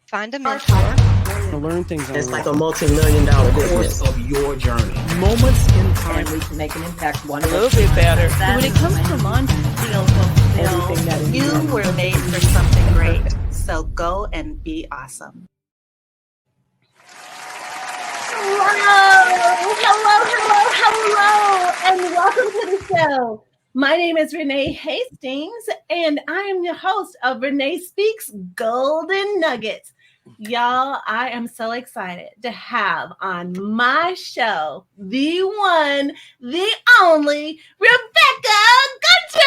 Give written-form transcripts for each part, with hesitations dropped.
Find a mentor. To learn things. It's like a multi-million-dollar business. Of your journey. Moments in time we can make an impact. One a little bit better. When it comes to entrepreneurial, you were made for something great. So go and be awesome. Hello, and welcome to the show. My name is Renee Hastings, and I am the host of Renee Speaks Golden Nuggets. Y'all, I am so excited to have on my show the one, the only Rebecca Gunter.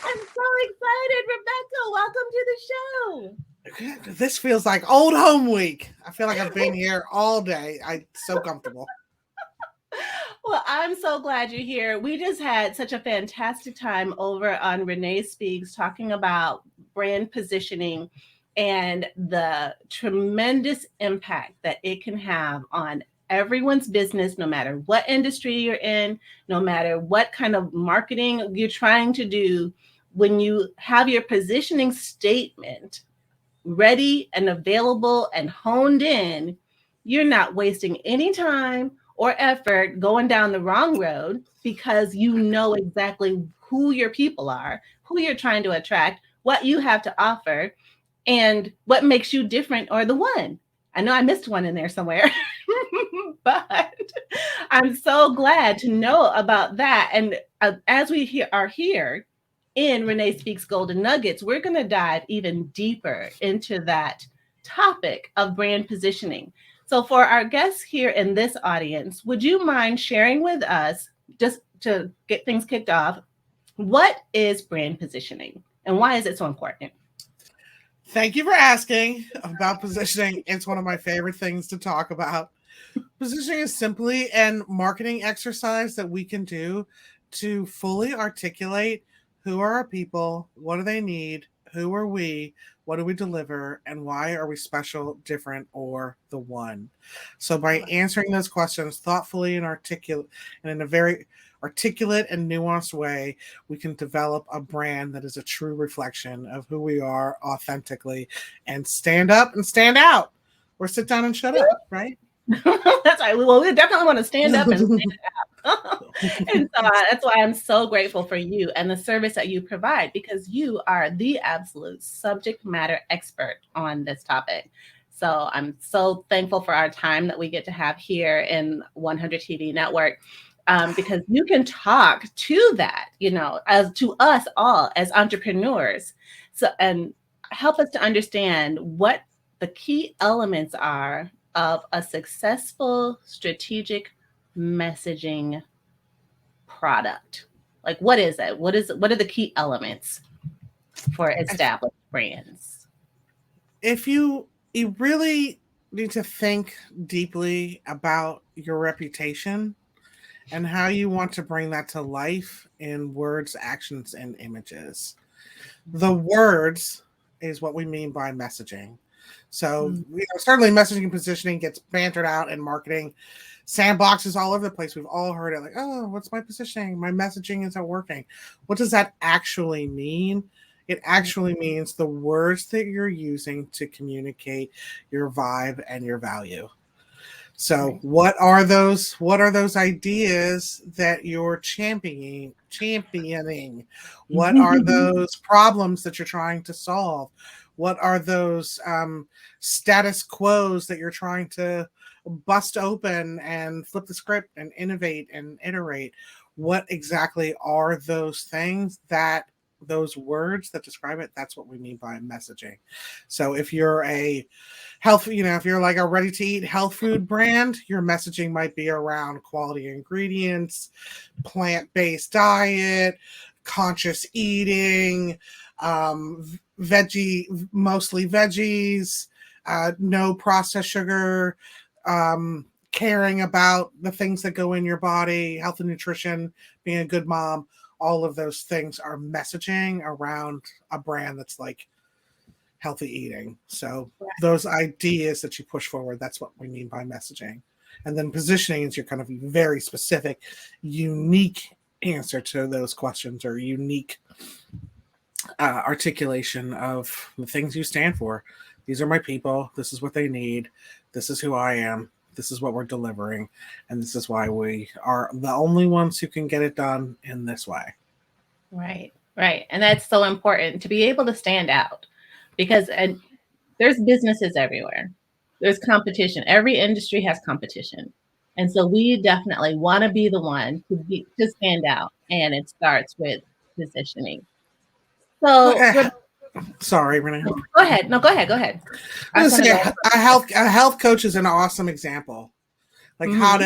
I'm so excited, Rebecca. Welcome to the show. This feels like old home week. I feel like I've been here all day. I'm so comfortable. Well, I'm so glad you're here. We just had such a fantastic time over on Renee Speaks talking about brand positioning and the tremendous impact that it can have on everyone's business, no matter what industry you're in, no matter what kind of marketing you're trying to do. When you have your positioning statement ready and available and honed in, you're not wasting any time or effort going down the wrong road, because you know exactly who your people are, who you're trying to attract, what you have to offer, and what makes you different or the one. I know I missed one in there somewhere, but I'm so glad to know about that. And as we are here in Renee Speaks Golden Nuggets, we're going to dive even deeper into that topic of brand positioning. So for our guests here in this audience, would you mind sharing with us, just to get things kicked off, what is brand positioning and why is it so important? Thank you for asking about positioning. It's one of my favorite things to talk about. Positioning is simply a marketing exercise that we can do to fully articulate who are our people, what do they need, who are we, what do we deliver, and why are we special, different, or the one? So by answering those questions thoughtfully and articulate, and in a very articulate and nuanced way, we can develop a brand that is a true reflection of who we are authentically, and stand up and stand out, or sit down and shut up, right? That's right. Well, we definitely want to stand up and stand up. And so that's why I'm so grateful for you and the service that you provide, because you are the absolute subject matter expert on this topic. So I'm so thankful for our time that we get to have here in 100 TV Network, because you can talk to that, as to us all as entrepreneurs, so and help us to understand what the key elements are of a successful strategic messaging product. Like, what is it? What are the key elements for established brands? If you really need to think deeply about your reputation and how you want to bring that to life in words, actions, and images. The words is what we mean by messaging. So certainly messaging and positioning gets bantered out in marketing sandboxes all over the place. We've all heard it, like, oh, what's my positioning? My messaging isn't working. What does that actually mean? It actually means the words that you're using to communicate your vibe and your value. So what are those ideas that you're championing? What are those problems that you're trying to solve? What are those status quos that you're trying to bust open and flip the script and innovate and iterate? What exactly are those things, those words that describe it? That's what we mean by messaging. So if you're a health, if you're like a ready to eat health food brand, your messaging might be around quality ingredients, plant-based diet, conscious eating, mostly veggies, no processed sugar, caring about the things that go in your body, health and nutrition, being a good mom. All of those things are messaging around a brand that's like healthy eating. So those ideas that you push forward, that's what we mean by messaging. And then positioning is your kind of very specific, unique answer to those questions or unique articulation of the things you stand for. These are my people. This is what they need. This is who I am. This is what we're delivering. And this is why we are the only ones who can get it done in this way. Right, right. And that's so important to be able to stand out because there's businesses everywhere. There's competition. Every industry has competition. And so we definitely want to be the one to stand out. And it starts with positioning. So Sorry, Renee. go ahead. No, go ahead. Go ahead. A health coach is an awesome example. Like how do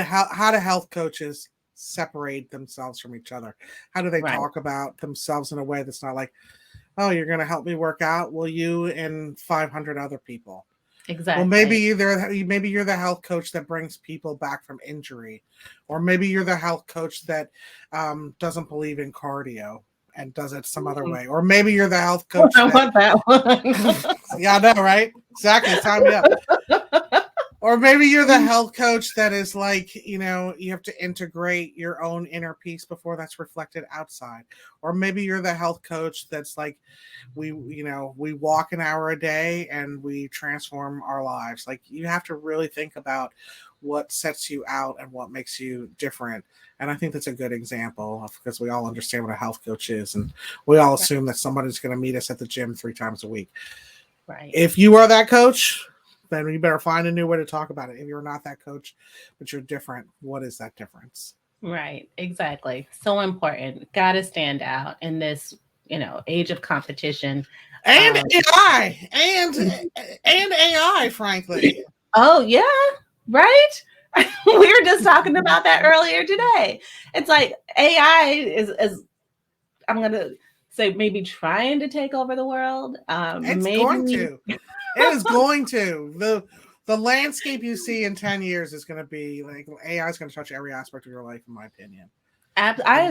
health coaches separate themselves from each other? How do they talk about themselves in a way that's not like, oh, you're going to help me work out? Well, you and 500 other people. Exactly. Well, maybe you're the health coach that brings people back from injury, or maybe you're the health coach that doesn't believe in cardio and does it some other way, or maybe you're the health coach. I want that one. Yeah, I know, right? Exactly. Sign me up. Or maybe you're the health coach that is like, you have to integrate your own inner peace before that's reflected outside. Or maybe you're the health coach that's like, we walk an hour a day and we transform our lives. Like, you have to really think about what sets you out and what makes you different. And I think that's a good example because we all understand what a health coach is. And we all assume that somebody's going to meet us at the gym 3 times a week. Right. If you are that coach, then you better find a new way to talk about it. If you're not that coach, but you're different, what is that difference? Right. Exactly. So important. Got to stand out in this, age of competition. And AI. And AI, frankly. Oh, yeah. Right. We were just talking about that earlier today. It's like AI is I'm going to say maybe trying to take over the world. It's going to. It is going to. The landscape you see in 10 years is going to be like AI is going to touch every aspect of your life, in my opinion. I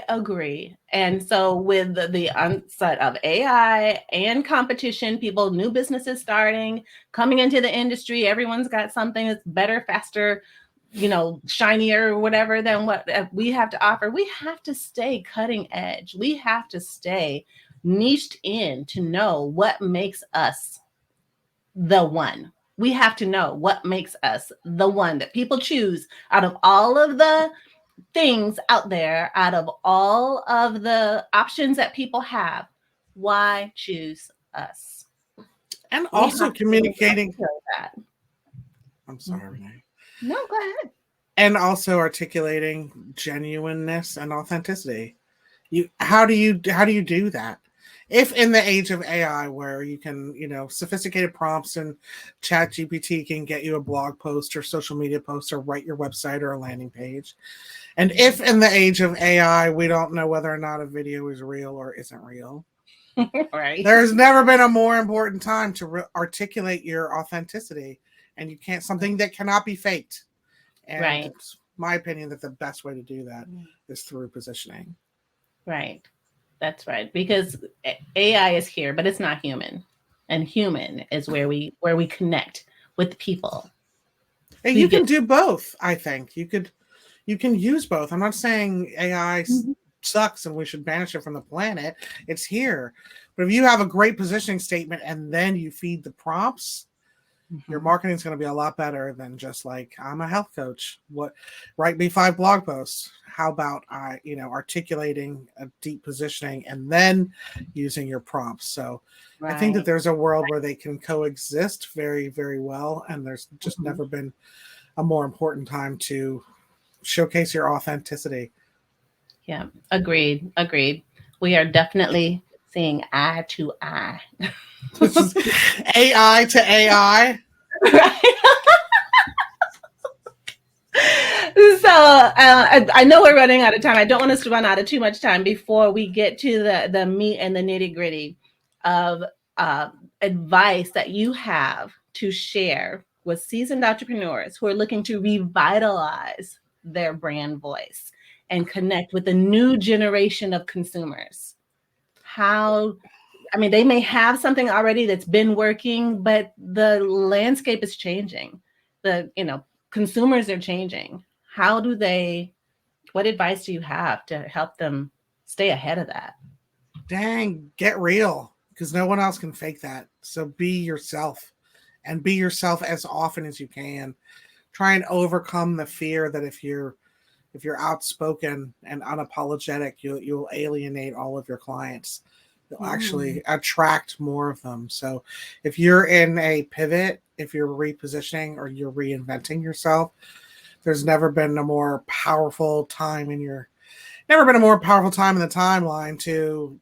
agree. And so with the onset of AI and competition, new businesses starting, coming into the industry, everyone's got something that's better, faster, shinier, whatever than what we have to offer. We have to stay cutting edge. We have to stay niched in to know what makes us the one. We have to know what makes us the one that people choose out of all of the things out there, out of all of the options that people have. Why choose us? And also communicating that. I'm sorry, Renee. No, go ahead. And also articulating genuineness and authenticity. How do you do that? If in the age of AI where you can, sophisticated prompts and Chat GPT can get you a blog post or social media post or write your website or a landing page. And if in the age of AI, we don't know whether or not a video is real or isn't real. Right. There's never been a more important time to articulate your authenticity, and something that cannot be faked. And right. It's my opinion that the best way to do that is through positioning. Right. That's right. Because AI is here, but it's not human. And human is where we connect with people. And you can do both, I think. You can use both. I'm not saying AI sucks and we should banish it from the planet. It's here. But if you have a great positioning statement and then you feed the prompts, your marketing is going to be a lot better than just like, I'm a health coach. Write me 5 blog posts. How about articulating a deep positioning and then using your prompts? So I think that there's a world where they can coexist very, very well. And there's just never been a more important time to showcase your authenticity. Yeah, agreed. We are definitely seeing eye to eye. This is AI to AI. Right. So I know we're running out of time. I don't want us to run out of too much time before we get to the meat and the nitty gritty of advice that you have to share with seasoned entrepreneurs who are looking to revitalize their brand voice and connect with a new generation of consumers. They may have something already that's been working, but the landscape is changing. Consumers are changing. How do they What advice do you have to help them stay ahead of that? Dang, get real, because no one else can fake that. So be yourself, and be yourself as often as you can. Try and overcome the fear that if you're outspoken and unapologetic, you'll alienate all of your clients. You'll actually attract more of them. So if you're in a pivot, if you're repositioning or you're reinventing yourself, there's never been a more powerful time in the timeline to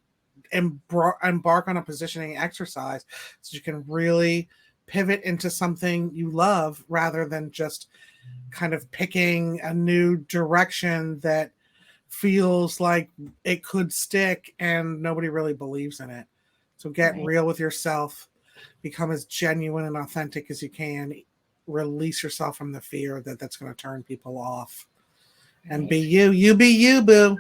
embark on a positioning exercise so you can really pivot into something you love rather than just kind of picking a new direction that feels like it could stick and nobody really believes in it. So get real with yourself, become as genuine and authentic as you can, release yourself from the fear that that's going to turn people off, and be you be you, boo.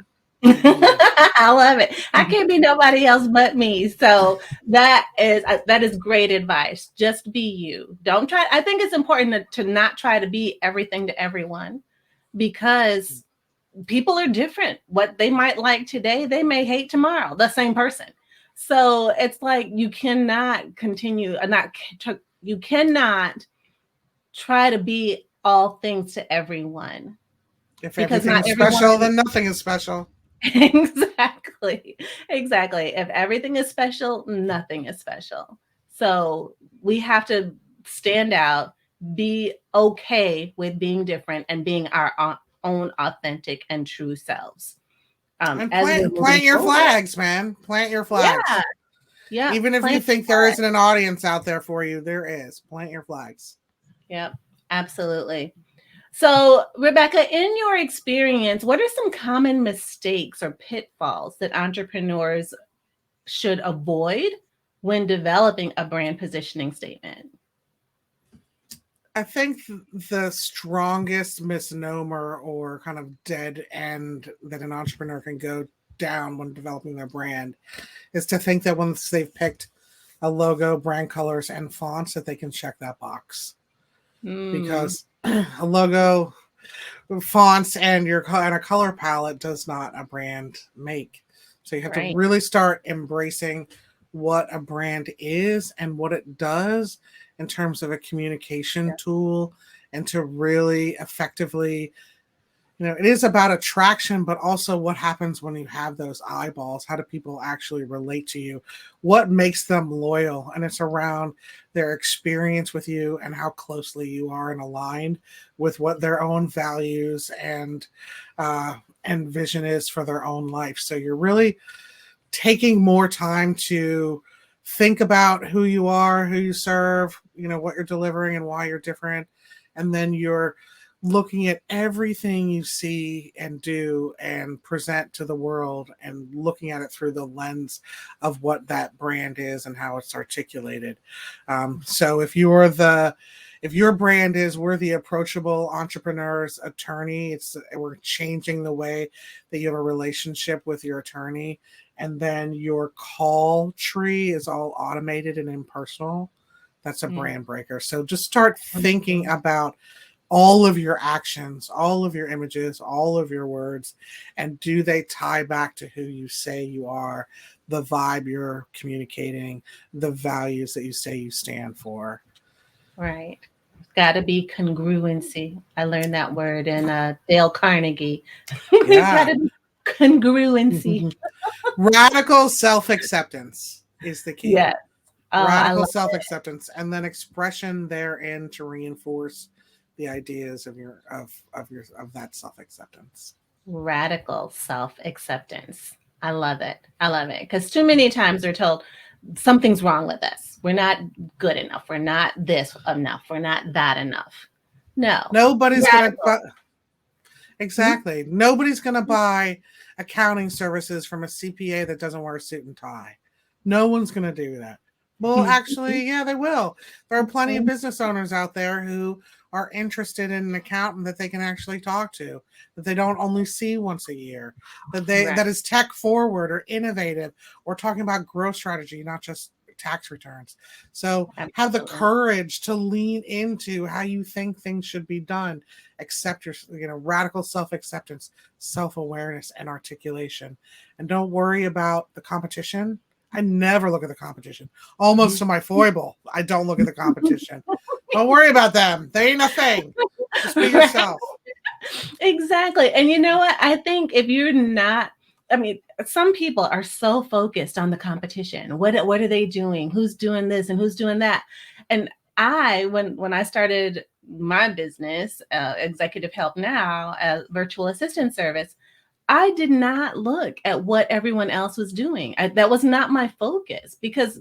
I love it. I can't be nobody else but me. So that is great advice. Just be you. Don't try. I think it's important to not try to be everything to everyone, because people are different. What they might like today, they may hate tomorrow, the same person. So it's like you cannot you cannot try to be all things to everyone. If Because everything not is everyone special, then nothing is special. Exactly. If everything is special, nothing is special. So we have to stand out, be okay with being different, and being our own authentic and true selves. And As we're plant moving your forward. flags, man. Plant your flags. Yeah. Yeah. Even if you think there isn't an audience out there for you, there is. Plant your flags. Yep. Absolutely. So, Rebecca, in your experience, what are some common mistakes or pitfalls that entrepreneurs should avoid when developing a brand positioning statement? I think the strongest misnomer or kind of dead end that an entrepreneur can go down when developing their brand is to think that once they've picked a logo, brand colors, and fonts, that they can check that box. Because a logo, fonts, and a color palette does not a brand make. So you have to really start embracing what a brand is and what it does in terms of a communication tool, and to really effectively, it is about attraction, but also what happens when you have those eyeballs. How do people actually relate to you? What makes them loyal? And it's around their experience with you and how closely you are and aligned with what their own values and vision is for their own life. So you're really taking more time to think about who you are, who you serve, what you're delivering and why you're different. And then you're looking at everything you see and do and present to the world and looking at it through the lens of what that brand is and how it's articulated. So if your brand is we're the approachable entrepreneur's attorney, we're changing the way that you have a relationship with your attorney, and then your call tree is all automated and impersonal, that's a brand breaker. So just start thinking about all of your actions, all of your images, all of your words, and do they tie back to who you say you are, the vibe you're communicating, the values that you say you stand for? Right. It's got to be congruency. I learned that word in Dale Carnegie. It's got to be congruency. Radical self-acceptance is the key. Yes. Radical self-acceptance, and then expression therein to reinforce the ideas of that self-acceptance. Radical self-acceptance. I love it. Because too many times they're told something's wrong with us. We're not good enough. We're not this enough. We're not that enough. No. Nobody's going to exactly. Nobody's going to buy accounting services from a CPA that doesn't wear a suit and tie. No one's going to do that. Well, actually, yeah, they will. There are plenty of business owners out there who are interested in an accountant that they can actually talk to, that they don't only see once a year, that is tech forward or innovative, or talking about growth strategy, not just tax returns. So have the Absolutely. courage to lean into how you think things should be done. Accept your, radical self-acceptance, self-awareness, and articulation. And don't worry about the competition. I never look at the competition. Almost to my foible, I don't look at the competition. Don't worry about them. They ain't a thing. Just be yourself. Exactly. And you know what? I think if you're not, I mean, some people are so focused on the competition. What are they doing? Who's doing this and who's doing that? And when I started my business, Executive Help Now, a virtual assistant service, I did not look at what everyone else was doing. That was not my focus, because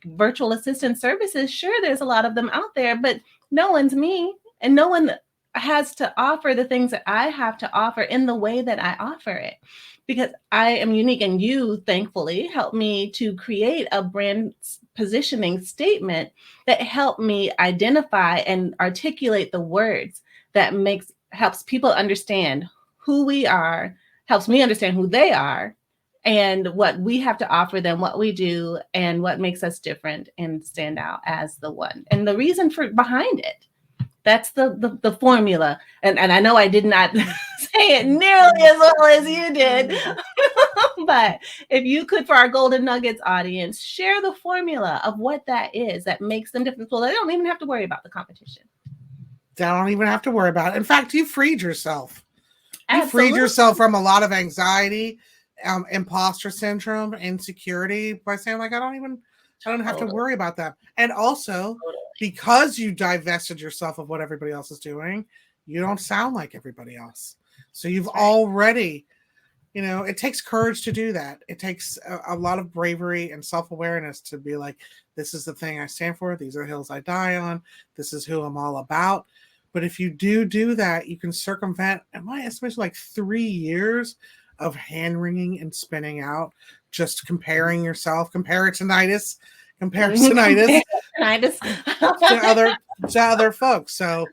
virtual assistant services, sure, there's a lot of them out there, but no one's me, and no one has to offer the things that I have to offer in the way that I offer it, because I am unique. And you, thankfully, helped me to create a brand positioning statement that helped me identify and articulate the words that helps people understand who we are, helps me understand who they are, and what we have to offer them, what we do, and what makes us different and stand out as the one. And the reason behind it. That's the formula. And I know I did not say it nearly as well as you did. But if you could, for our Golden Nuggets audience, share the formula of what that is that makes them different. So they don't even have to worry about the competition. They don't even have to worry about it. In fact, you freed yourself. You Absolutely. freed yourself from a lot of anxiety, imposter syndrome, insecurity by saying, like, I don't have to worry about that. And also, because you divested yourself of what everybody else is doing, you don't sound like everybody else. So you've already, it takes courage to do that. It takes a lot of bravery and self-awareness to be like, this is the thing I stand for. These are hills I die on. This is who I'm all about. But if you do that, you can circumvent, in my estimation, like 3 years of hand-wringing and spinning out, just comparing yourself, comparisonitis to other folks. So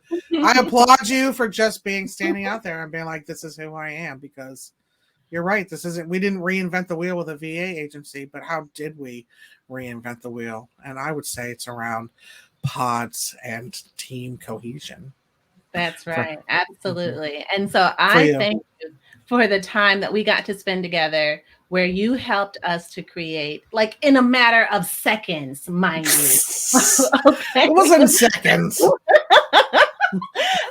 I applaud you for just standing out there and being like, this is who I am, because you're right. We didn't reinvent the wheel with a VA agency, but how did we reinvent the wheel? And I would say it's around pods and team cohesion. That's right. Absolutely. And so I thank you for the time that we got to spend together, where you helped us to create, like, in a matter of seconds, mind you. Okay. It wasn't seconds.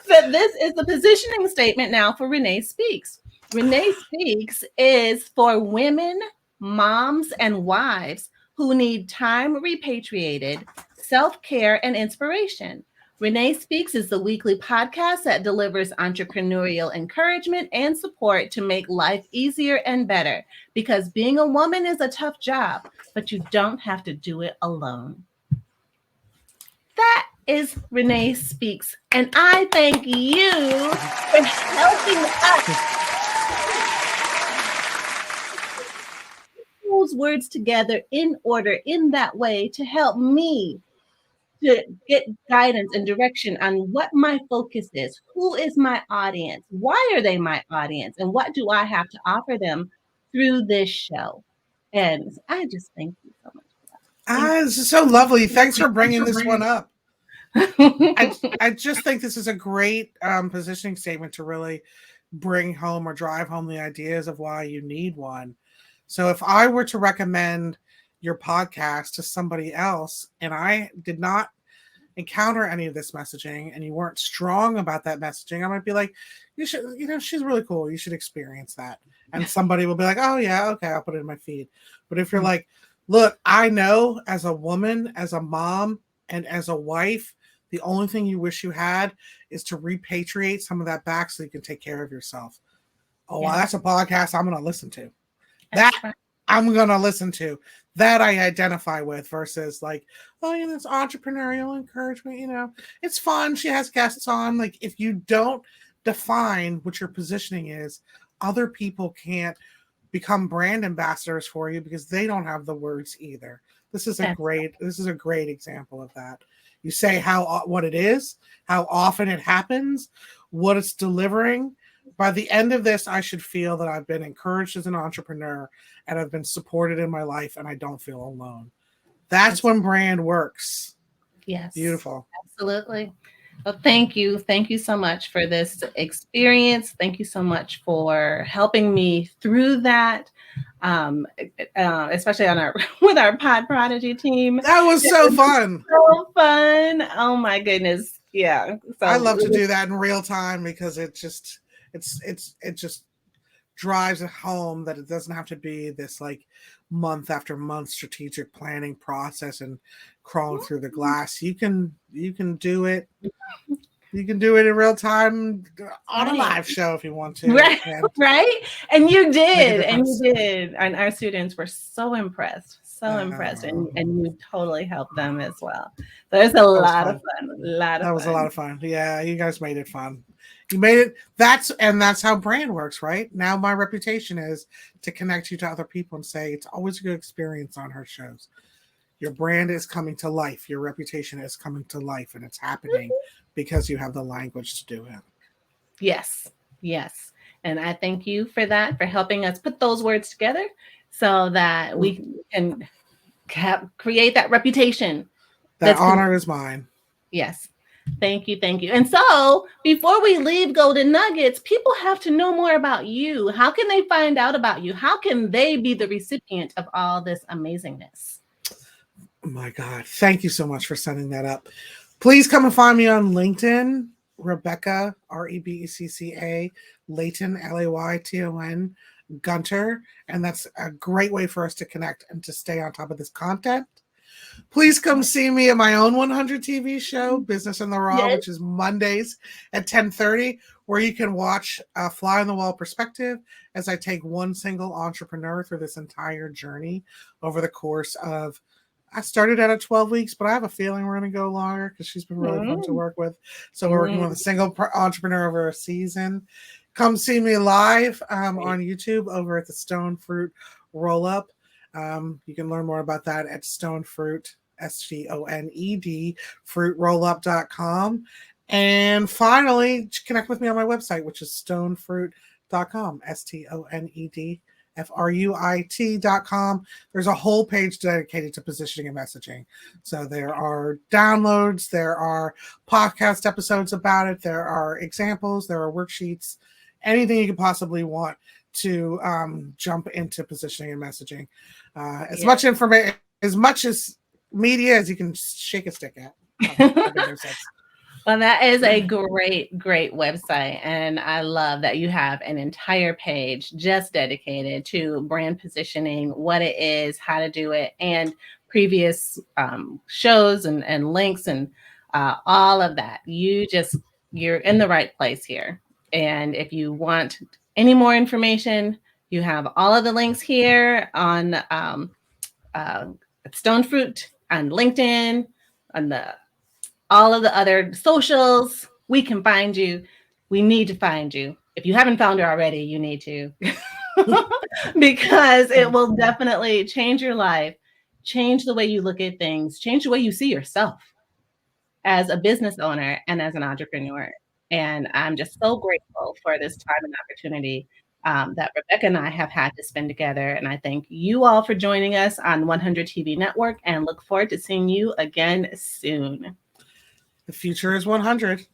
But this is the positioning statement now for Renee Speaks. Renee Speaks is for women, moms, and wives who need time repatriated, self-care, and inspiration. Renee Speaks is the weekly podcast that delivers entrepreneurial encouragement and support to make life easier and better, because being a woman is a tough job, but you don't have to do it alone. That is Renee Speaks, and I thank you for helping us put those words together in order, in that way, to help me to get guidance and direction on what my focus is, who is my audience, why are they my audience, and what do I have to offer them through this show. And I just thank you so much for that. This is so lovely. Thanks for bringing this one up. I just think this is a great positioning statement to really bring home or drive home the ideas of why you need one. So if I were to recommend your podcast to somebody else and I did not encounter any of this messaging and you weren't strong about that messaging, I might be like, you should, she's really cool. You should experience that. And somebody will be like, oh yeah, okay, I'll put it in my feed. But if you're like, look, I know as a woman, as a mom, and as a wife, the only thing you wish you had is to repatriate some of that back so you can take care of yourself. Oh, well, that's a podcast I'm going to listen to. I'm going to listen to. That I identify with, versus like, oh, it's entrepreneurial encouragement. It's fun. She has guests on. Like, if you don't define what your positioning is, other people can't become brand ambassadors for you because they don't have the words either. This is a great example of that. You say what it is, how often it happens, what it's delivering. By the end of this, I should feel that I've been encouraged as an entrepreneur and I've been supported in my life and I don't feel alone. That's when brand works. Yes. Beautiful. Absolutely. Well, thank you. Thank you so much for this experience. Thank you so much for helping me through that, especially on our with our Pod Prodigy team. That was so fun. So fun. Oh my goodness. Yeah. So I love to do that in real time because it just drives it home that it doesn't have to be this like month after month strategic planning process and crawling through the glass. You can do it. You can do it in real time on a live show if you want to. Right, right. And you did, difference. And our students were so impressed, and you totally helped them as well. So there's a lot of fun. That was a lot of fun. Yeah, you guys made it fun. You made it. That's how brand works, right? Now my reputation is to connect you to other people and say it's always a good experience on her shows. Your brand is coming to life. Your reputation is coming to life, and it's happening because you have the language to do it. Yes, yes. And I thank you for that, for helping us put those words together so that we can create that reputation. That honor is mine. Yes. Thank you. Thank you. And so before we leave Golden Nuggets, people have to know more about you. How can they find out about you? How can they be the recipient of all this amazingness? Oh my God. Thank you so much for setting that up. Please come and find me on LinkedIn, Rebecca, Rebecca, Layton, Layton, Gunter. And that's a great way for us to connect and to stay on top of this content. Please come see me at my own 100 TV show, Business in the Raw, which is Mondays at 10:30, where you can watch a fly on the wall perspective as I take one single entrepreneur through this entire journey over the course of, I started out at 12 weeks, but I have a feeling we're going to go longer because she's been really fun to work with. So we're working with a single entrepreneur over a season. Come see me live on YouTube over at the Stone Fruit Roll Up. You can learn more about that at Stonefruit, STONED, fruitrollup.com. And finally, connect with me on my website, which is stonefruit.com, STONEDFRUIT.com. There's a whole page dedicated to positioning and messaging. So there are downloads, there are podcast episodes about it, there are examples, there are worksheets, anything you could possibly want to jump into positioning and messaging. As much information, as much as media as you can shake a stick at. Well, that is a great website. And I love that you have an entire page just dedicated to brand positioning, what it is, how to do it, and previous shows and links and all of that. You're in the right place here. And if you want any more information, you have all of the links here on Stonefruit, on LinkedIn, on all of the other socials. We can find you. We need to find you. If you haven't found her already, you need to. Because it will definitely change your life, change the way you look at things, change the way you see yourself as a business owner and as an entrepreneur. And I'm just so grateful for this time and opportunity that Rebecca and I have had to spend together. And I thank you all for joining us on 100 TV Network and look forward to seeing you again soon. The future is 100. Okay.